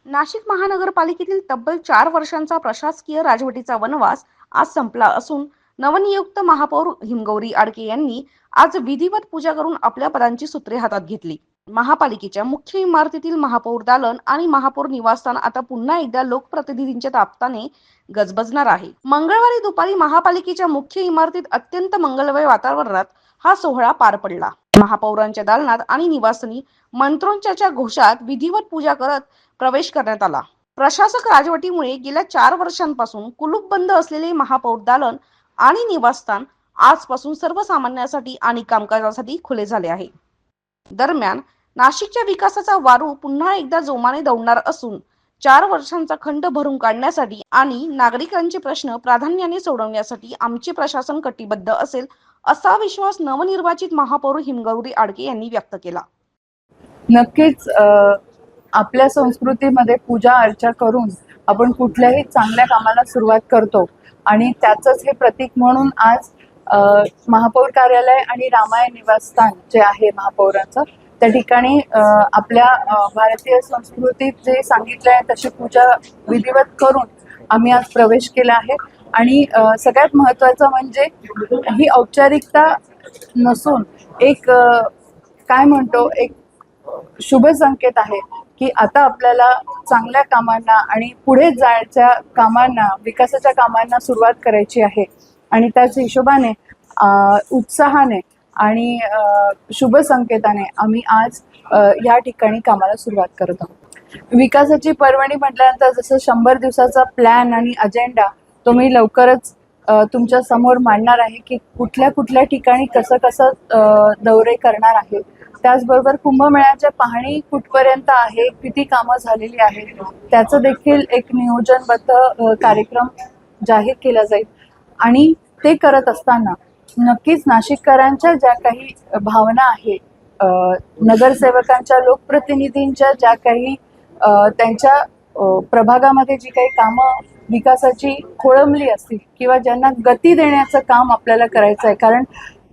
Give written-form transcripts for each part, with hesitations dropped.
नाशिक महानगरपालिकेतील तब्बल 4 वर्षांचा प्रशासकीय राजवटीचा वनवास आज संपला असून नवनियुक्त महापौर हिमगौरी आडके यांनी आज विधिवत पूजा करून आपल्या पदांची सूत्रे हातात घेतली। महापालिकेच्या मुख्य इमारतीतील महापौर दालन आणि महापौर निवासस्थान आता पुन्हा एकदा लोकप्रतिनिधींच्या ताब्याने गजबजणार आहे। मंगळवारी दुपारी महापालिकेच्या मुख्य इमारतीत अत्यंत मंगलमय वातावरणात हा सोहळा पार पडला। महापौरांच्या दालनात आणि निवासस्थानी मंत्रोच्चाराच्या घोषात विधिवत पूजा करत प्रवेश करण्यात आला। प्रशासक राजवटीमुळे गेल्या 4 वर्षांपासून कुलूपबंद असलेले महापौर दालन आणि निवासस्थान आजपासून सर्वसामान्यांसाठी आणि कामकाजासाठी खुले झाले आहे। दरम्यान नाशिकच्या विकासाचा वारू पुन्हा एकदा जोमाने दौडणार असून 4 वर्षांचा खंड भरून काढण्यासाठी आणि नागरिकांचे प्रश्न प्राधान्याने सोडवण्यासाठी आमचे प्रशासन कटिबद्ध असेल असा विश्वास नवनिर्वाचित महापौर हिमगौरी आडके यांनी व्यक्त केला। नक्कीच आपल्या संस्कृतीमध्ये पूजा अर्चा करून आपण कुठल्याही चांगल्या कामाला सुरुवात करतो आणि त्याचंच हे प्रतीक म्हणून आज महापौर कार्यालय आणि रामायण निवासस्थान जे आहे महापौरांचं त्या ठिकाणी आपल्या भारतीय संस्कृतीत जे सांगितलं आहे तशी पूजा विधिवत करून आम्ही आज प्रवेश केला आहे। आणि सगळ्यात महत्त्वाचं म्हणजे ही औपचारिकता नसून एक काय म्हणतो एक शुभ संकेत आहे की आता आपल्याला चांगल्या कामांना आणि पुढे जायच्या कामांना विकासाच्या कामांना सुरुवात करायची आहे आणि त्याच हिशोबाने उत्साहाने आणि शुभ संकेताने आम्ही आज या ठिकाणी कामाला सुरुवात करत आहोत। विकासाची पर्वणी म्हटल्यानंतर जसं 100 दिवसाचा प्लॅन आणि अजेंडा तो मी लवकरच तुमच्या समोर मांडणार आहे की कुठल्या ठिकाणी कसं दौरे करणार आहे। त्याचबरोबर कुंभमेळ्याच्या पाहणी कुठपर्यंत आहे, किती कामं झालेली आहेत त्याचं देखील एक नियोजनबद्ध कार्यक्रम जाहीर केला जाईल। आणि ते करत असताना नक्कीच नाशिककरांच्या ज्या काही भावना आहेत, नगरसेवकांच्या लोकप्रतिनिधींच्या ज्या काही त्यांच्या प्रभागामध्ये जी काही कामं विकासाची खोळंबली असतील किंवा ज्यांना गती देण्याचं काम आपल्याला करायचं आहे, कारण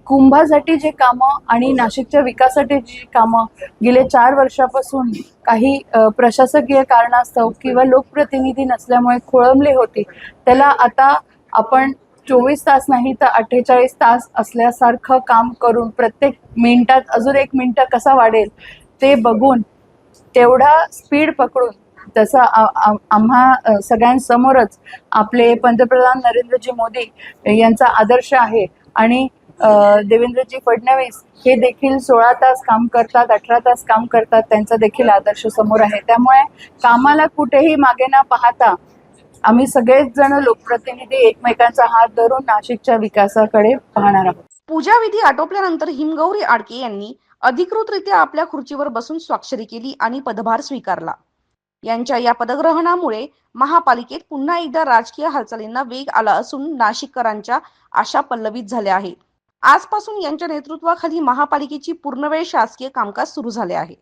कुंभासाठी जे कामं आणि नाशिकच्या विकासासाठी जी कामं गेले 4 वर्षापासून काही प्रशासकीय कारणास्तव किंवा लोकप्रतिनिधी नसल्यामुळे खोळंबली होती, त्याला आता आपण 24 तास नाही तर 48 तास असल्यासारखं काम करून प्रत्येक मिनिटात अजून 1 मिनिट कसा वाढेल ते बघून तेवढा स्पीड पकडून तसं आम्हा सगळ्यांसमोरच आपले पंतप्रधान नरेंद्रजी मोदी यांचा आदर्श आहे आणि देवेंद्रजी फडणवीस हे देखील 16 तास काम करतात, 18 तास काम करतात, त्यांचा देखील आदर्श समोर आहे। त्यामुळे कामाला कुठेही मागे न पाहता आम्ही सगळेच जण लोकप्रतिनिधी एकमेकांचा हात धरून नाशिकच्या विकासाकडे पाहणार आहोत। पूजा विधी आटोपल्यानंतर हिमगौरी आडके यांनी अधिकृतरित्या आपल्या खुर्चीवर बसून स्वाक्षरी केली आणि पदभार स्वीकारला। यांच्या या पदग्रहणामुळे महापालिकेत पुन्हा एकदा राजकीय हालचालींना वेग आला असून नाशिककरांच्या आशा पल्लवित झाल्या आहेत। आजपासून यांच्या नेतृत्वाखाली महापालिकेची पूर्णवेळ शासकीय कामकाज सुरू झाले आहे।